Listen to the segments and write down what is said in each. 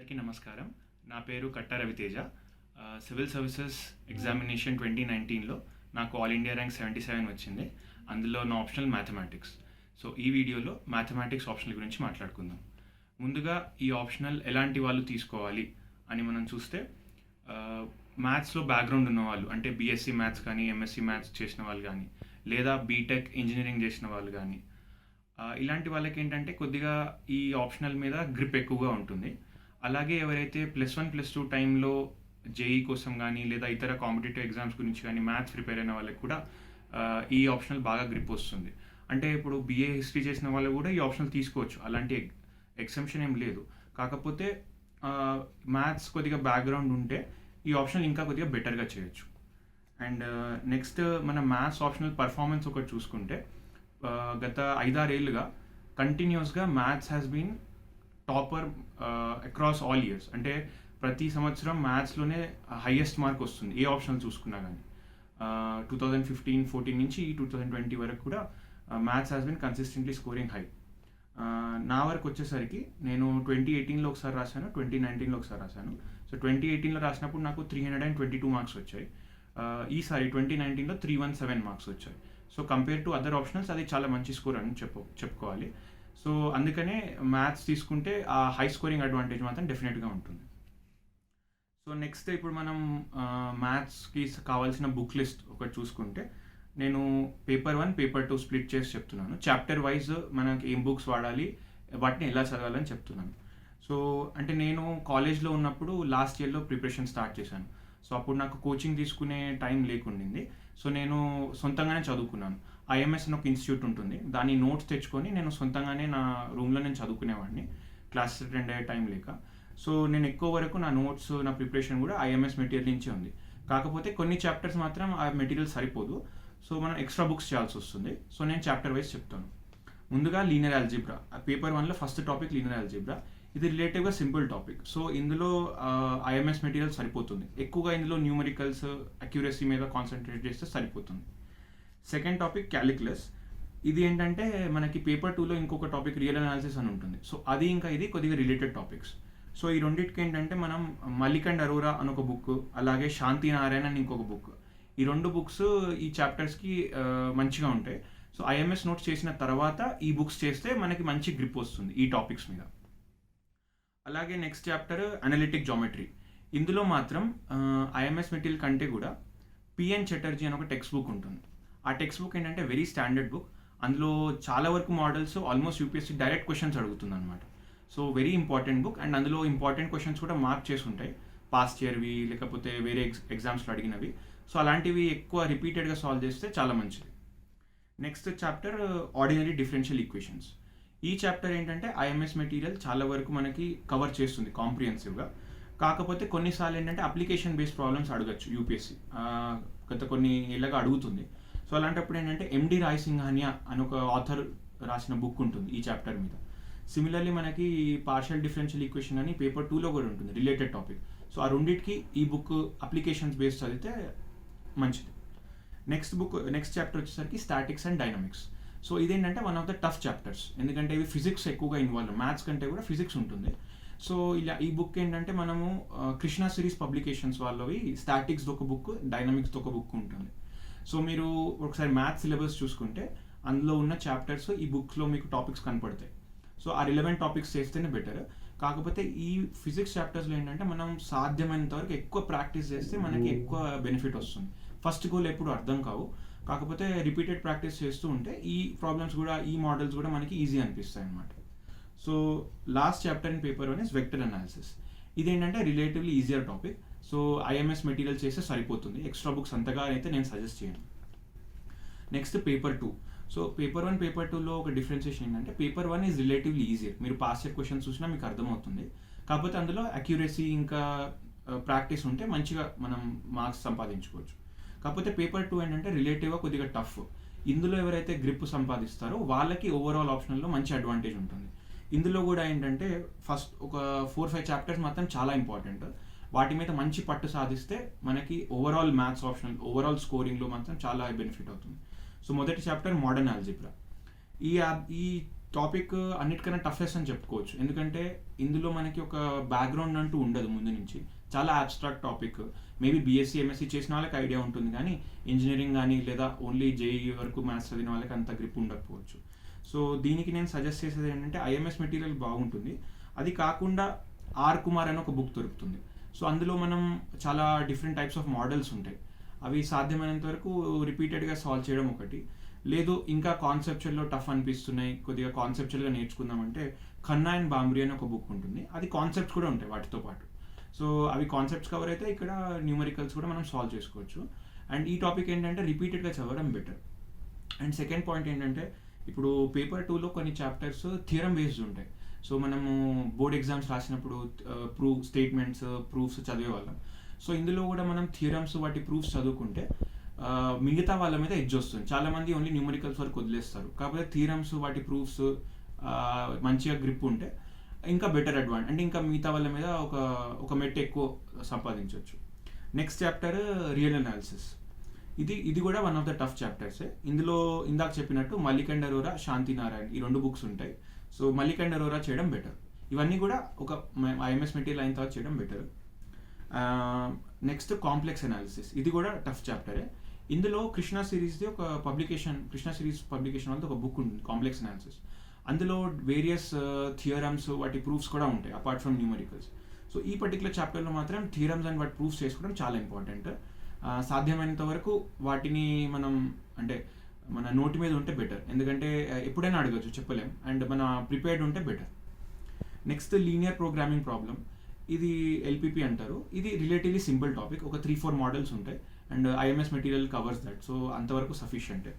అందరికీ నమస్కారం. నా పేరు కట్టా రవితేజ. సివిల్ సర్వీసెస్ ఎగ్జామినేషన్ 2019లో నాకు ఆల్ ఇండియా ర్యాంక్ 77 వచ్చింది. అందులో నా ఆప్షనల్ మ్యాథమెటిక్స్. సో ఈ వీడియోలో మ్యాథమెటిక్స్ ఆప్షనల్ గురించి మాట్లాడుకుందాం. ముందుగా ఈ ఆప్షనల్ ఎలాంటి వాళ్ళు తీసుకోవాలి అని మనం చూస్తే, మ్యాథ్స్లో బ్యాక్గ్రౌండ్ ఉన్న వాళ్ళు, అంటే బీఎస్సీ మ్యాథ్స్ కానీ ఎంఎస్సీ మ్యాథ్స్ చేసిన వాళ్ళు కానీ, లేదా బీటెక్ ఇంజనీరింగ్ చేసిన వాళ్ళు కానీ, ఇలాంటి వాళ్ళకి ఏంటంటే కొద్దిగా ఈ ఆప్షనల్ మీద గ్రిప్ ఎక్కువగా ఉంటుంది. అలాగే ఎవరైతే +1 +2 టైంలో జేఈ కోసం కానీ లేదా ఇతర కాంపిటేటివ్ ఎగ్జామ్స్ గురించి కానీ మ్యాథ్స్ ప్రిపేర్ అయిన వాళ్ళకి కూడా ఈ ఆప్షనల్ బాగా గ్రిప్ వస్తుంది. అంటే ఇప్పుడు బీఏ హిస్టరీ చేసిన వాళ్ళు కూడా ఈ ఆప్షనల్ తీసుకోవచ్చు, అలాంటి ఎగ్జంప్షన్ ఏం లేదు. కాకపోతే మ్యాథ్స్ కొద్దిగా బ్యాక్గ్రౌండ్ ఉంటే ఈ ఆప్షనల్ ఇంకా కొద్దిగా బెటర్గా చేయొచ్చు. అండ్ నెక్స్ట్ మన మ్యాథ్స్ ఆప్షనల్ పర్ఫార్మెన్స్ ఒకటి చూసుకుంటే, గత 5-6 ఏళ్ళుగా కంటిన్యూస్గా maths has been topper across all years. అంటే ప్రతి సంవత్సరం మ్యాథ్స్లోనే హైయెస్ట్ మార్క్ వస్తుంది ఏ ఆప్షనల్ చూసుకున్నా కానీ. 2015-14 నుంచి 2020 వరకు కూడా maths has been consistently scoring high. నా వరకు వచ్చేసరికి నేను 2018లో ఒకసారి రాశాను, 2019లో ఒకసారి రాశాను. సో 2018లో రాసినప్పుడు నాకు 322 మార్క్స్ వచ్చాయి. ఈసారి 2019లో 317 మార్క్స్ వచ్చాయి. So compare to other optionals అది చాలా మంచి స్కోర్ అని చెప్పుకోవాలి. సో అందుకనే మ్యాథ్స్ తీసుకుంటే ఆ హై స్కోరింగ్ అడ్వాంటేజ్ మాత్రం డెఫినెట్గా ఉంటుంది. సో నెక్స్ట్ ఇప్పుడు మనం మ్యాథ్స్కి కావాల్సిన బుక్ లిస్ట్ ఒకటి చూసుకుంటే, నేను పేపర్ 1, పేపర్ 2 స్ప్లిట్ చేసి చెప్తున్నాను. చాప్టర్ వైజ్ మనకి ఏం బుక్స్ వాడాలి, వాటిని ఎలా చదవాలని చెప్తున్నాను. సో అంటే నేను కాలేజ్లో ఉన్నప్పుడు లాస్ట్ ఇయర్లో ప్రిపరేషన్ స్టార్ట్ చేశాను. సో అప్పుడు నాకు కోచింగ్ తీసుకునే టైం లేకుండింది. సో నేను సొంతంగానే చదువుకున్నాను. ఐఎంఎస్ అని ఒక ఇన్స్టిట్యూట్ ఉంటుంది, దాని నోట్స్ తెచ్చుకొని నేను సొంతంగానే నా రూమ్లో నేను చదువుకునేవాడిని, క్లాసెస్ అటెండ్ అయ్యే టైం లేక. సో నేను ఎక్కువ వరకు నా నోట్స్, నా ప్రిపరేషన్ కూడా ఐఎంఎస్ మెటీరియల్ నుంచే ఉంది. కాకపోతే కొన్ని చాప్టర్స్ మాత్రం ఆ మెటీరియల్ సరిపోదు, సో మనం ఎక్స్ట్రా బుక్స్ చేయాల్సి వస్తుంది. సో నేను చాప్టర్ వైజ్ చెప్తాను. ముందుగా లీనియర్ ఆల్జీబ్రా, పేపర్ 1లో ఫస్ట్ టాపిక్ లీనియర్ ఆల్జీబ్రా. ఇది రిలేటివ్గా సింపుల్ టాపిక్. సో ఇందులో ఐఎంఎస్ మెటీరియల్ సరిపోతుంది. ఎక్కువగా ఇందులో న్యూమరికల్స్, అక్యురసీ మీద కాన్సన్ట్రేట్ చేస్తే సరిపోతుంది. Second topic calculus. ఇది ఏంటంటే మనకి పేపర్ 2లో ఇంకొక టాపిక్ రియల్ అనాలిసిస్ అని ఉంటుంది. సో అది ఇంకా ఇది కొద్దిగా రిలేటెడ్ టాపిక్స్. సో ఈ రెండింటికి ఏంటంటే మనం మల్లిక్ అండ్ అరోరా అని ఒక బుక్, అలాగే శాంతి నారాయణ అని ఇంకొక బుక్, ఈ 2 బుక్స్ ఈ చాప్టర్స్కి మంచిగా ఉంటాయి. సో ఐఎంఎస్ నోట్స్ చేసిన తర్వాత ఈ బుక్స్ చేస్తే మనకి మంచి గ్రిప్ వస్తుంది ఈ టాపిక్స్ మీద. అలాగే నెక్స్ట్ చాప్టర్ అనలిటిక్ జామెట్రీ. ఇందులో మాత్రం ఐఎంఎస్ మెటీరియల్ కంటే కూడా పిఎన్ చటర్జీ అని ఒక టెక్స్ట్ బుక్ ఉంటుంది. ఆ టెక్స్ట్ బుక్ ఏంటంటే వెరీ స్టాండర్డ్ బుక్. అందులో చాలా వరకు models almost UPSC direct questions అడుగుతుంది అనమాట. So very important book. And అందులో ఇంపార్టెంట్ క్వశ్చన్స్ కూడా మార్క్ చేసి ఉంటాయి, పాస్ట్ ఇయర్వి లేకపోతే వేరే ఎగ్జామ్స్లో అడిగినవి. సో అలాంటివి ఎక్కువ రిపీటెడ్గా సాల్వ్ చేస్తే చాలా మంచిది. Next chapter ordinary differential equations. ఈ చాప్టర్ ఏంటంటే ఐఎంఎస్ మెటీరియల్ చాలా వరకు మనకి కవర్ చేస్తుంది కాంప్రిహెన్సివ్గా. కాకపోతే కొన్నిసార్లు ఏంటంటే అప్లికేషన్ బేస్డ్ ప్రాబ్లమ్స్ అడగచ్చు యూపీఎస్సీ, గత కొన్ని ఏళ్ళగా అడుగుతుంది. సో అలాంటప్పుడు ఏంటంటే ఎండి రాయ్ సింఘానియా అని ఒక ఆథర్ రాసిన బుక్ ఉంటుంది ఈ చాప్టర్ మీద. సిమిలర్లీ మనకి పార్షియల్ డిఫరెన్షియల్ ఈక్వేషన్ అని పేపర్ 2లో కూడా ఉంటుంది, రిలేటెడ్ టాపిక్. సో ఆ రెండింటికి ఈ బుక్ అప్లికేషన్స్ బేస్డ్ చదివితే మంచిది. నెక్స్ట్ చాప్టర్ వచ్చేసరికి స్టాటిక్స్ అండ్ డైనమిక్స్. సో ఇదేంటంటే one of the tough chapters, ఎందుకంటే ఇవి ఫిజిక్స్ ఎక్కువగా ఇన్వాల్వ్, మ్యాథ్స్ కంటే కూడా ఫిజిక్స్ ఉంటుంది. సో ఇలా ఈ బుక్ ఏంటంటే మనము కృష్ణా సిరీస్ పబ్లికేషన్స్ వాళ్ళవి స్టాటిక్స్ది ఒక బుక్, డైనమిక్స్ది ఒక బుక్ ఉంటుంది. సో మీరు ఒకసారి మ్యాథ్స్ సిలబస్ చూసుకుంటే అందులో ఉన్న చాప్టర్స్ ఈ బుక్స్లో మీకు టాపిక్స్ కనపడతాయి. సో ఆ రిలవెంట్ టాపిక్స్ చేస్తేనే బెటర్. కాకపోతే ఈ ఫిజిక్స్ చాప్టర్స్లో ఏంటంటే మనం సాధ్యమైనంత వరకు ఎక్కువ ప్రాక్టీస్ చేస్తే మనకి ఎక్కువ బెనిఫిట్ వస్తుంది. ఫస్ట్ గోల్ ఎప్పుడు అర్థం కావు, కాకపోతే రిపీటెడ్ ప్రాక్టీస్ చేస్తూ ఉంటే ఈ ప్రాబ్లమ్స్ కూడా, ఈ మోడల్స్ కూడా మనకి ఈజీ అనిపిస్తాయి అన్నమాట. So last chapter in paper 1 is vector analysis. ఇదేంటంటే relatively easier topic. So IMS material చేస్తే సరిపోతుంది, ఎక్స్ట్రా బుక్స్ అంతగా అయితే నేను సజెస్ట్ చేయను. Next paper 2. So paper 1, paper 2లో ఒక డిఫరెన్షియేషన్ ఏంటంటే పేపర్ 1 ఈజ్ రిలేటివ్లీ ఈజియర్. మీరు పాస్ట్ ఇయర్ క్వశ్చన్స్ చూసినా మీకు అర్థమవుతుంది. కాకపోతే అందులో అక్యురసీ ఇంకా ప్రాక్టీస్ ఉంటే మంచిగా మనం మార్క్స్ సంపాదించుకోవచ్చు. కాకపోతే పేపర్ 2 ఏంటంటే రిలేటివ్గా కొద్దిగా టఫ్. ఇందులో ఎవరైతే గ్రిప్ సంపాదిస్తారో వాళ్ళకి ఓవరాల్ ఆప్షనల్లో మంచి అడ్వాంటేజ్ ఉంటుంది. ఇందులో కూడా ఏంటంటే ఫస్ట్ ఒక 4-5 చాప్టర్స్ మాత్రం చాలా ఇంపార్టెంట్. వాటి మీద మంచి పట్టు సాధిస్తే మనకి ఓవరాల్ మ్యాథ్స్ ఆప్షనల్, ఓవరాల్ స్కోరింగ్లో మాత్రం చాలా బెనిఫిట్ అవుతుంది. సో మొదటి చాప్టర్ మోడర్న్ ఆల్జీబ్రా. ఈ టాపిక్ అన్నిటికన్నా టఫెస్ట్ అని చెప్పుకోవచ్చు. ఎందుకంటే ఇందులో మనకి ఒక బ్యాక్గ్రౌండ్ అంటూ ఉండదు ముందు నుంచి. చాలా abstract topic. Maybe BSc, MSc చేసిన వాళ్ళకి ఐడియా ఉంటుంది కానీ ఇంజనీరింగ్ కానీ లేదా ఓన్లీ జేఈఈ వరకు మ్యాథ్స్ చదివిన వాళ్ళకి అంత గ్రిప్ ఉండకపోవచ్చు. సో దీనికి నేను సజెస్ట్ చేసేది ఏంటంటే ఐఎంఎస్ మెటీరియల్ బాగుంటుంది. అది కాకుండా ఆర్ కుమార్ అని ఒక బుక్ దొరుకుతుంది. సో అందులో మనం చాలా డిఫరెంట్ టైప్స్ ఆఫ్ మోడల్స్ ఉంటాయి. అవి సాధ్యమైనంత వరకు రిపీటెడ్గా సాల్వ్ చేయడం ఒకటి. లేదు ఇంకా కాన్సెప్చువల్లో టఫ్ అనిపిస్తున్నాయి, కొద్దిగా కాన్సెప్చువల్గా నేర్చుకుందామంటే ఖన్నా అండ్ బాంబ్రీ అని ఒక బుక్ ఉంటుంది. అది కాన్సెప్ట్స్ కూడా ఉంటాయి వాటితో పాటు. సో అవి కాన్సెప్ట్స్ కవర్ అయితే ఇక్కడ న్యూమరికల్స్ కూడా మనం సాల్వ్ చేసుకోవచ్చు. అండ్ ఈ టాపిక్ ఏంటంటే రిపీటెడ్గా చదవడం బెటర్. అండ్ సెకండ్ పాయింట్ ఏంటంటే ఇప్పుడు పేపర్ 2లో కొన్ని చాప్టర్స్ థియరం బేస్డ్ ఉంటాయి. సో మనము బోర్డ్ ఎగ్జామ్స్ రాసినప్పుడు స్టేట్మెంట్స్, ప్రూఫ్స్ చదివేవాళ్ళం. సో ఇందులో కూడా మనం థియరమ్స్ వాటి ప్రూఫ్స్ చదువుకుంటే మిగతా వాళ్ళ మీద ఎడ్జ్ వస్తుంది. చాలామంది ఓన్లీ న్యూమరికల్స్ వరకు వదిలేస్తారు. కాకపోతే థియరమ్స్ వాటి ప్రూఫ్స్ మంచిగా గ్రిప్ ఉంటే ఇంకా బెటర్ అడ్వాంటేజ్, అంటే ఇంకా మిగతా వాళ్ళ మీద ఒక మెట్ ఎక్కువ సంపాదించవచ్చు. Next chapter real analysis. ఇది కూడా one of the tough chapters. ఇందులో ఇందాక చెప్పినట్టు మల్లిక్ అండ్ అరోరా, శాంతి నారాయణ్ ఈ 2 బుక్స్ ఉంటాయి. సో మల్లిక్ అండ్ అరోరా చేయడం బెటర్. ఇవన్నీ కూడా ఒక ఐఎంఎస్ మెటీరియల్ అయిన తర్వాత చేయడం బెటర్. Next complex analysis. ఇది కూడా టఫ్ చాప్టరే. ఇందులో కృష్ణ సిరీస్ది ఒక పబ్లికేషన్, కృష్ణ సిరీస్ పబ్లికేషన్ వాళ్ళది ఒక బుక్ ఉంటుంది కాంప్లెక్స్ అనాలిసిస్. అందులో వేరియస్ థియరమ్స్ వాటి ప్రూఫ్స్ కూడా ఉంటాయి అపార్ట్ ఫ్రమ్ న్యూమరికల్స్. సో ఈ పర్టికులర్ చాప్టర్లో మాత్రం థియరమ్స్ అండ్ వాటి ప్రూఫ్స్ చేసుకోవడం చాలా ఇంపార్టెంట్. సాధ్యమైనంత వరకు వాటిని మనం అంటే మన నోటి మీద ఉంటే బెటర్. ఎందుకంటే ఎప్పుడైనా అడగచ్చు, చెప్పలేం. అండ్ మన ప్రిపేర్డ్ ఉంటే better. Next linear programming problem. ఇది ఎల్పిపి అంటారు. ఇది రిలేటివ్లీ సింపుల్ టాపిక్. ఒక 3-4 మోడల్స్ ఉంటాయి and IMS material covers that. So అంతవరకు సఫిషియంటే.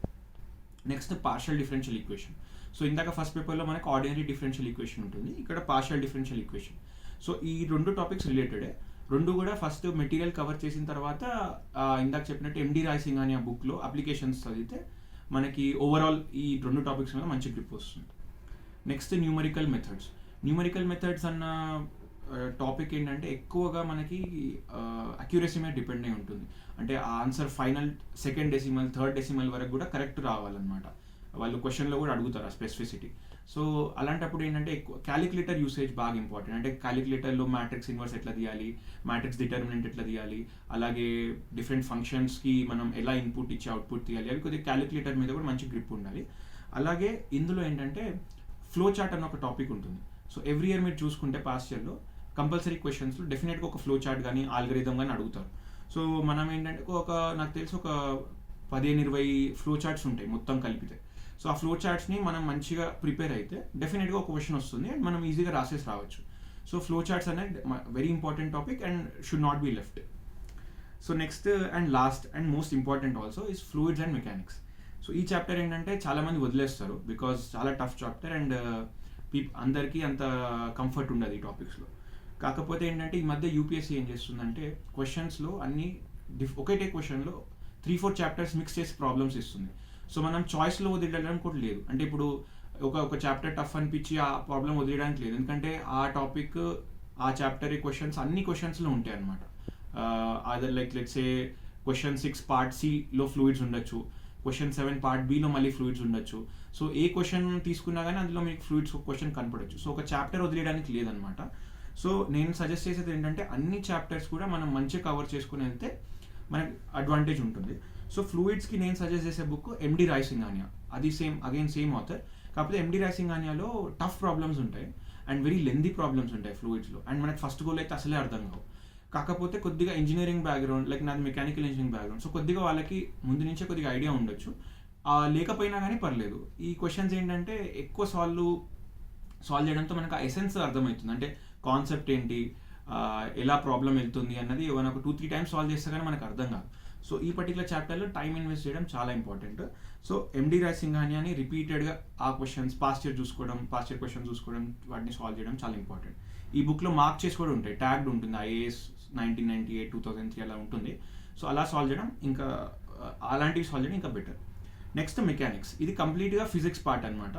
Next partial differential equation. So ఇందాక ఫస్ట్ పేపర్లో మనకు ఆర్డినరీ డిఫరెన్షియల్ ఈక్వేషన్ ఉంటుంది, ఇక్కడ పార్షియల్ డిఫరెన్షియల్ ఈక్వేషన్. సో ఈ 2 టాపిక్స్ రిలేటెడే. 2 కూడా ఫస్ట్ మెటీరియల్ కవర్ చేసిన తర్వాత ఇందాక చెప్పినట్టు ఎండి రాయ్సింగ్ అని ఆ బుక్లో అప్లికేషన్స్ చదివితే మనకి ఓవరాల్ ఈ 2 టాపిక్స్ మీద మంచి గ్రిప్ వస్తుంది. Next numerical methods. Numerical methods అన్న టాపిక్ ఏంటంటే ఎక్కువగా మనకి అక్యురసీ మీద డిపెండ్ అయి ఉంటుంది. అంటే ఆ answer final second decimal, third decimal వరకు కూడా కరెక్ట్ రావాలన్నమాట. వాళ్ళు క్వశ్చన్లో కూడా అడుగుతారు ఆ స్పెసిఫిసిటీ. సో అలాంటప్పుడు ఏంటంటే ఎక్కువ క్యాలిక్యులేటర్ యూసేజ్ బాగా ఇంపార్టెంట్. అంటే క్యాలిక్యులేటర్లో మ్యాట్రిక్స్ ఇన్వర్స్ ఎట్లా తీయాలి, మ్యాట్రిక్స్ డిటర్మినెంట్ ఎట్లా తీయాలి, అలాగే డిఫరెంట్ ఫంక్షన్స్కి మనం ఎలా ఇన్పుట్ ఇచ్చి అవుట్పుట్ తీయాలి, అవి కొద్దిగా క్యాలిక్యులేటర్ మీద కూడా మంచి గ్రిప్ ఉండాలి. అలాగే ఇందులో ఏంటంటే ఫ్లో చార్ట్ అన్న ఒక టాపిక్ ఉంటుంది. సో ఎవ్రీ ఇయర్ మీరు చూసుకుంటే పాస్ట్ ఇయర్లో కంపల్సరీ క్వశ్చన్స్లో డెఫినెట్గా ఒక ఫ్లో చార్ట్ కానీ ఆల్గరిథం కానీ అడుగుతారు. సో మనం ఏంటంటే నాకు తెలిసి ఒక 15-20 ఫ్లో చార్ట్స్ ఉంటాయి మొత్తం కలిపితే. సో ఆ ఫ్లో చార్ట్స్ని మనం మంచిగా ప్రిపేర్ అయితే డెఫినెట్గా ఒక క్వశ్చన్ వస్తుంది అండ్ మనం ఈజీగా రాసేసి రావచ్చు. సో ఫ్లో చార్ట్స్ అనేది very important topic and should not be left. So next and last and most important also is fluids and mechanics. So ఈ చాప్టర్ ఏంటంటే చాలామంది వదిలేస్తారు బికాజ్ చాలా టఫ్ చాప్టర్ అండ్ అందరికీ అంత కంఫర్ట్ ఉండదు ఈ టాపిక్స్లో. కాకపోతే ఏంటంటే ఈ మధ్య యూపీఎస్సీ ఏం చేస్తుందంటే క్వశ్చన్స్లో అన్ని ఒకటే క్వశ్చన్లో 3-4 చాప్టర్స్ మిక్స్ చేసి ప్రాబ్లమ్స్ ఇస్తుంది. సో మనం చాయిస్లో వదిలేయడం కూడా లేదు. అంటే ఇప్పుడు ఒక చాప్టర్ టఫ్ అనిపించి ఆ ప్రాబ్లం వదిలేయడానికి లేదు. ఎందుకంటే ఆ టాపిక్, ఆ చాప్టర్ క్వశ్చన్స్ అన్ని క్వశ్చన్స్లో ఉంటాయి అనమాట. Other like let's say question 6 part సిలో ఫ్లూయిడ్స్ ఉండొచ్చు, క్వశ్చన్ 7 పార్ట్ బిలో మళ్ళీ ఫ్లూయిడ్స్ ఉండొచ్చు. సో ఏ క్వశ్చన్ తీసుకున్నా కానీ అందులో మీకు ఫ్లూయిడ్స్ క్వశ్చన్ కనపడచ్చు. సో ఒక చాప్టర్ వదిలేయడానికి లేదనమాట. సో నేను సజెస్ట్ చేసేది ఏంటంటే అన్ని చాప్టర్స్ కూడా మనం మంచిగా కవర్ చేసుకుని వెళ్తే మనకి అడ్వాంటేజ్ ఉంటుంది. సో ఫ్లూయిడ్స్కి నేను సజెస్ట్ చేసే బుక్ ఎండి రాయ్సింగానియా. అది సేమ్ ఆథర్. కాకపోతే ఎండి రాయ్సింగానియాలో టఫ్ ప్రాబ్లమ్స్ ఉంటాయి అండ్ వెరీ లెందీ ప్రాబ్లమ్స్ ఉంటాయి ఫ్లూయిడ్స్లో. అండ్ మనకి ఫస్ట్ గోల్ అయితే అసలే అర్థం కావు. కాకపోతే కొద్దిగా ఇంజనీరింగ్ బ్యాక్గ్రౌండ్, లైక్ నాది మెకానికల్ ఇంజనీరింగ్ బ్యాక్గ్రౌండ్, సో కొద్దిగా వాళ్ళకి ముందు నుంచే కొద్దిగా ఐడియా ఉండొచ్చు. లేకపోయినా కానీ పర్లేదు. ఈ క్వశ్చన్స్ ఏంటంటే ఎక్కువ సాల్వ్ చేయడంతో మనకు ఆ ఎసెన్స్ అర్థమవుతుంది. అంటే కాన్సెప్ట్ ఏంటి, ఎలా ప్రాబ్లం వెళ్తుంది అన్నది మనకు 2-3 టైమ్స్ సాల్వ్ చేస్తే కానీ మనకు అర్థం కాదు. సో ఈ పర్టికులర్ చాప్టర్లో టైం ఇన్వెస్ట్ చేయడం చాలా ఇంపార్టెంట్. సో ఎండి రాయ్సింగానియాని రిపీటెడ్గా ఆ క్వశ్చన్స్ పాస్ట్ ఇయర్ క్వశ్చన్స్ చూసుకోవడం, వాటిని సాల్వ్ చేయడం చాలా ఇంపార్టెంట్. ఈ బుక్లో మార్క్ చేసి కూడా ఉంటాయి, ట్యాగ్డ్ ఉంటుంది, ఐఏఎస్ 1998, 2003 అలా ఉంటుంది. సో అలా సాల్వ్ చేయడం ఇంకా అలాంటివి సాల్వ్ చేయడం ఇంకా బెటర్. Next mechanics. ఇది కంప్లీట్గా ఫిజిక్స్ పార్ట్ అనమాట.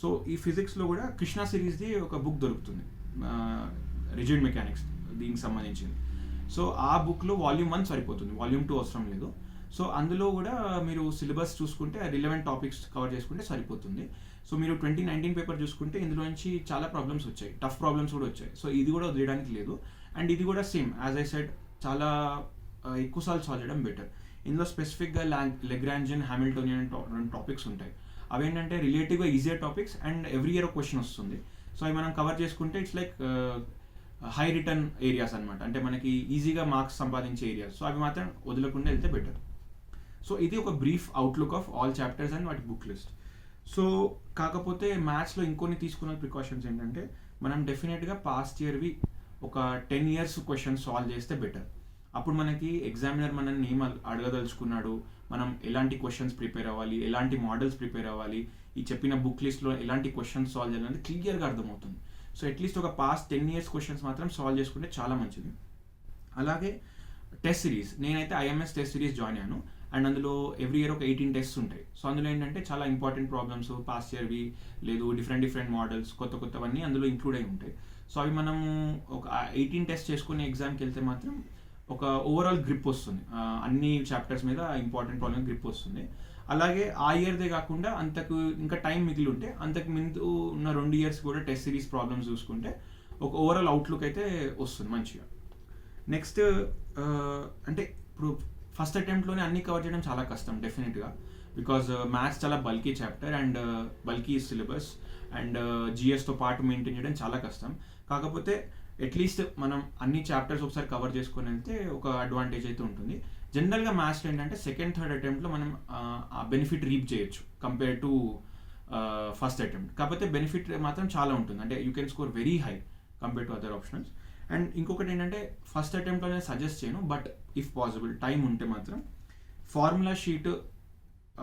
సో ఈ ఫిజిక్స్లో కూడా కృష్ణ సిరీస్ది ఒక బుక్ దొరుకుతుంది, రిజిడ్ మెకానిక్స్ దీనికి సంబంధించింది. సో ఆ బుక్లో వాల్యూమ్ 1 సరిపోతుంది, వాల్యూమ్ 2 అవసరం లేదు. సో అందులో కూడా మీరు సిలబస్ చూసుకుంటే రిలవెంట్ టాపిక్స్ కవర్ చేసుకుంటే సరిపోతుంది. సో మీరు 2019 పేపర్ చూసుకుంటే ఇందులో నుంచి చాలా ప్రాబ్లమ్స్ వచ్చాయి, టఫ్ ప్రాబ్లమ్స్ కూడా వచ్చాయి. సో ఇది కూడా వదిలేయడానికి లేదు. అండ్ ఇది కూడా సేమ్ యాజ్ ఐ సెడ్ చాలా ఎక్కువసార్లు సాల్వ్ చేయడం బెటర్. ఇందులో స్పెసిఫిక్గా లెగ్రాంజియన్, హామిల్టోనియన్ రెండు టాపిక్స్ ఉంటాయి. అవేంటంటే రిలేటివ్గా easier topics and every year ఒక క్వశ్చన్ వస్తుంది. సో అవి మనం కవర్ చేసుకుంటే it's like high return areas అనమాట, అంటే మనకి ఈజీగా మార్క్స్ సంపాదించే ఏరియాస్. సో అవి మాత్రం వదలకుండా వెళ్తే బెటర్. సో ఇది ఒక brief outlook of all chapters and వాటి బుక్ లిస్ట్. సో కాకపోతే మ్యాథ్స్లో ఇంకొన్ని తీసుకున్న ప్రికాషన్స్ ఏంటంటే మనం డెఫినెట్గా పాస్ట్ ఇయర్వి ఒక 10 years క్వశ్చన్స్ సాల్వ్ చేస్తే బెటర్. అప్పుడు మనకి ఎగ్జామినర్ మనల్ని ఏం అడగదలుచుకున్నాడు, మనం ఎలాంటి క్వశ్చన్స్ ప్రిపేర్ అవ్వాలి, ఎలాంటి మోడల్స్ ప్రిపేర్ అవ్వాలి, ఈ చెప్పిన బుక్ లిస్ట్లో ఎలాంటి క్వశ్చన్స్ సాల్వ్ చేయాలనేది క్లియర్గా అర్థమవుతుంది. సో అట్లీస్ట్ ఒక పాస్ట్ 10 years క్వశ్చన్స్ మాత్రం సాల్వ్ చేసుకుంటే చాలా మంచిది. అలాగే టెస్ట్ సిరీస్, నేనైతే ఐఎంఎస్ టెస్ట్ సిరీస్ జాయిన్ అయ్యాను. అండ్ అందులో ఎవ్రీ ఇయర్ ఒక 18 tests ఉంటాయి. సో అందులో ఏంటంటే చాలా ఇంపార్టెంట్ ప్రాబ్లమ్స్, పాస్ట్ ఇయర్వి లేదు డిఫరెంట్ మోడల్స్ కొత్తవన్నీ అందులో ఇంక్లూడ్ అయి ఉంటాయి. సో అవి మనము ఒక 18 tests చేసుకునే ఎగ్జామ్కి వెళ్తే మాత్రం ఒక ఓవరాల్ గ్రిప్ వస్తుంది, అన్ని చాప్టర్స్ మీద ఇంపార్టెంట్ ప్రాబ్లమ్ గ్రిప్ వస్తుంది. అలాగే ఆ ఇయర్దే కాకుండా అంతకు ఇంకా టైం మిగిలి ఉంటే అంతకు ముందు ఉన్న 2 years కూడా టెస్ట్ సిరీస్ ప్రాబ్లమ్స్ చూసుకుంటే ఒక ఓవరాల్ అవుట్లుక్ అయితే వస్తుంది మంచిగా. నెక్స్ట్ అంటే ఇప్పుడు ఫస్ట్ అటెంప్ట్లోనే అన్ని కవర్ చేయడం చాలా కష్టం డెఫినెట్గా, బికాజ్ మ్యాథ్స్ చాలా bulky chapter and bulky syllabus and జిఎస్తో పాటు మెయింటైన్ చేయడం చాలా కష్టం. కాకపోతే అట్లీస్ట్ మనం అన్ని చాప్టర్స్ ఒకసారి కవర్ చేసుకొని వెళ్తే ఒక అడ్వాంటేజ్ అయితే ఉంటుంది. జనరల్గా మ్యాథ్స్లో ఏంటంటే సెకండ్ థర్డ్ అటెంప్ట్లో మనం ఆ బెనిఫిట్ రీప్ చేయొచ్చు కంపేర్ టు ఫస్ట్ అటెంప్ట్. కాకపోతే బెనిఫిట్ మాత్రం చాలా ఉంటుంది, అంటే you can score very high compare to other options. And ఇంకొకటి ఏంటంటే ఫస్ట్ అటెంప్ట్లో నేను సజెస్ట్ చేయను, బట్ ఇఫ్ పాసిబుల్ టైం ఉంటే మాత్రం formula sheet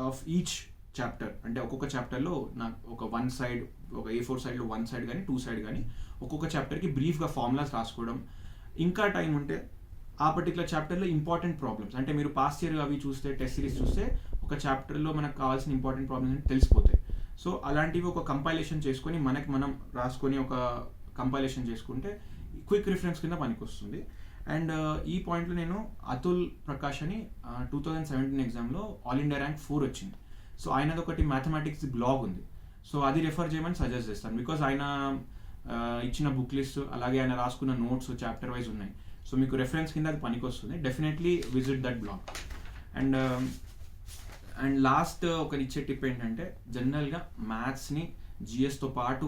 of each chapter, అంటే ఒక్కొక్క చాప్టర్లో నాకు ఒక 1 side, ఒక A4 sideలో 1 side కానీ 2 side కానీ ఒక్కొక్క చాప్టర్కి బ్రీఫ్గా ఫార్ములాస్ రాసుకోవడం. ఇంకా టైం ఉంటే ఆ పర్టికులర్ చాప్టర్లో ఇంపార్టెంట్ ప్రాబ్లమ్స్, అంటే మీరు పాస్ట్ ఇయర్ అవి చూస్తే టెస్ట్ సిరీస్ చూస్తే ఒక చాప్టర్లో మనకు కావాల్సిన ఇంపార్టెంట్ ప్రాబ్లమ్స్ తెలిసిపోతాయి. సో అలాంటివి ఒక కంపైలేషన్ చేసుకొని మనం రాసుకొని ఒక కంపైలేషన్ చేసుకుంటే క్విక్ రిఫరెన్స్ కింద పనికి వస్తుంది. అండ్ ఈ పాయింట్లో నేను అతుల్ ప్రకాష్ అని 2017 ఎగ్జామ్లో ఆల్ ఇండియా ర్యాంక్ 4 వచ్చింది. సో ఆయనది ఒకటి మ్యాథమెటిక్స్ బ్లాగ్ ఉంది, సో అది రెఫర్ చేయమని సజెస్ట్ చేస్తాను. బికాజ్ ఆయన ఇచ్చిన బుక్ లిస్ట్ అలాగే ఆయన రాసుకున్న నోట్స్ చాప్టర్ వైజ్ ఉన్నాయి. సో మీకు రెఫరెన్స్ కింద అది పనికి వస్తుంది, definitely visit that blog. And last ఒక ఇచ్చే టిప్ ఏంటంటే జనరల్గా మ్యాథ్స్ని జిఎస్తో పాటు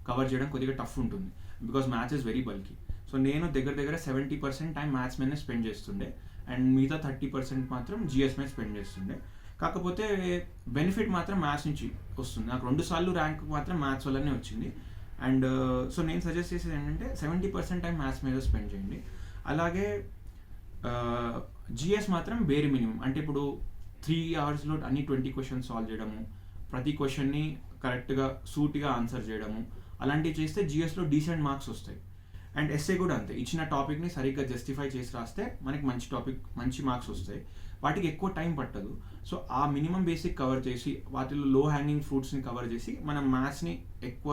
కవర్ చేయడం కొద్దిగా టఫ్ ఉంటుంది, because maths is very bulky. So నేను దగ్గర 70% టైం మ్యాథ్స్ మీదనే స్పెండ్ చేస్తుండే అండ్ మిగతా 30% మాత్రం జిఎస్ మీద స్పెండ్ చేస్తుండే. కాకపోతే బెనిఫిట్ మాత్రం మ్యాథ్స్ నుంచి వస్తుంది. నాకు 2 సార్లు ర్యాంక్ మాత్రం మ్యాథ్స్ వల్లనే వచ్చింది. అండ్ సో నేను సజెస్ట్ చేసేది ఏంటంటే 70% టైం మ్యాథ్స్ మీద స్పెండ్ చేయండి. అలాగే జిఎస్ మాత్రం వేరే మినిమం, అంటే ఇప్పుడు 3 hours అన్ని 20 questions సాల్వ్ చేయడము, ప్రతి క్వశ్చన్ని కరెక్ట్గా సూటిగా ఆన్సర్ చేయడము, అలాంటివి చేస్తే జిఎస్లో డీసెంట్ మార్క్స్ వస్తాయి. అండ్ ఎస్ఏ కూడా అంతే, ఇచ్చిన టాపిక్ని సరిగ్గా జస్టిఫై చేసి రాస్తే మనకి మంచి మార్క్స్ వస్తాయి. వాటికి ఎక్కువ టైం పట్టదు. సో ఆ మినిమం బేసిక్ కవర్ చేసి వాటిలో లో హ్యాంగింగ్ ఫ్రూట్స్ని కవర్ చేసి మనం మ్యాథ్స్ని ఎక్కువ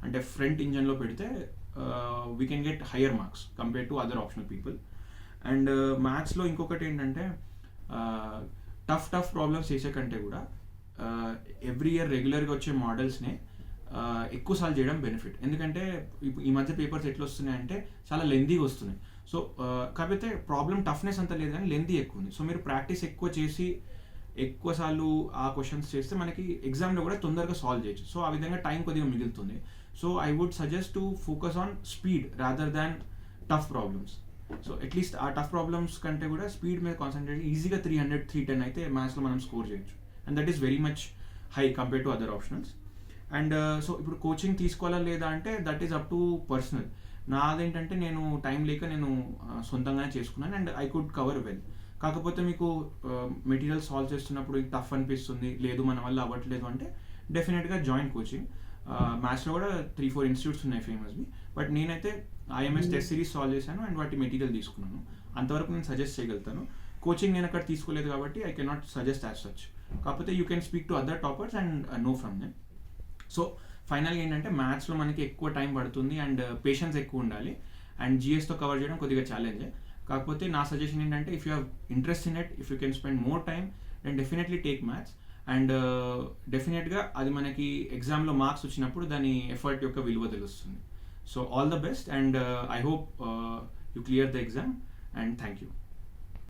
అంటే ఫ్రంట్ ఇంజన్లో పెడితే we can get higher marks compare to other optional people. And మ్యాథ్స్లో ఇంకొకటి ఏంటంటే టఫ్ ప్రాబ్లమ్స్ చేసే కంటే కూడా ఎవ్రీ ఇయర్ రెగ్యులర్గా వచ్చే మోడల్స్నే ఎక్కువ సాల్వ్ చేయడం బెనిఫిట్. ఎందుకంటే ఈ మధ్య పేపర్స్ ఎట్లా వస్తున్నాయంటే చాలా లెందీగా వస్తున్నాయి. సో కాకపోతే ప్రాబ్లమ్ టఫ్నెస్ అంత లేదు కానీ లెందీ ఎక్కువ ఉంది. సో మీరు ప్రాక్టీస్ ఎక్కువ చేసి ఎక్కువసార్లు ఆ క్వశ్చన్స్ చేస్తే మనకి ఎగ్జామ్లో కూడా తొందరగా సాల్వ్ చేయొచ్చు. సో ఆ విధంగా టైం కొద్దిగా మిగులుతుంది. So I would suggest to focus on speed rather than tough problems. So at least ఆ టఫ్ ప్రాబ్లమ్స్ కంటే కూడా స్పీడ్ మీద కాన్సన్ట్రేట్ ఈజీగా 300, 310 అయితే మ్యాథ్స్లో మనం స్కోర్ చేయొచ్చు. And that is very much high compare to other optionals. And so ఇప్పుడు కోచింగ్ తీసుకోవాలా లేదా అంటే that is up to personal. నాదేంటంటే నేను టైం లేక నేను సొంతంగానే చేసుకున్నాను and I could cover well. కాకపోతే మీకు మెటీరియల్ సాల్వ్ చేస్తున్నప్పుడు టఫ్ అనిపిస్తుంది, లేదు మన వల్ల అవ్వట్లేదు అంటే డెఫినెట్గా జాయిన్ కోచింగ్. మ్యాథ్స్లో కూడా 3-4 ఇన్స్టిట్యూట్స్ ఉన్నాయి ఫేమస్వి, బట్ నేనైతే ఐఎంఎస్ టెస్ట్ సిరీస్ సాల్వ్ చేశాను అండ్ వాటి మెటీరియల్ తీసుకున్నాను. అంతవరకు నేను సజెస్ట్ చేయగలుగుతాను. కోచింగ్ నేను అక్కడ తీసుకోలేదు కాబట్టి I cannot suggest as such. కాకపోతే you can speak to other toppers and know from them. So ఫైనల్గా ఏంటంటే మ్యాథ్స్లో మనకి ఎక్కువ టైం పడుతుంది అండ్ పేషెన్స్ ఎక్కువ ఉండాలి అండ్ జిఎస్తో కవర్ చేయడం కొద్దిగా ఛాలెంజే. కాకపోతే నా సజెషన్ ఏంటంటే if you have interest in it, if you can spend more time, then definitely take maths. And డెఫినెట్గా అది మనకి ఎగ్జామ్లో మార్క్స్ వచ్చినప్పుడు దాని ఎఫర్ట్ యొక్క విలువ తెలుస్తుంది. So all the best, and I hope you clear the exam, and thank you.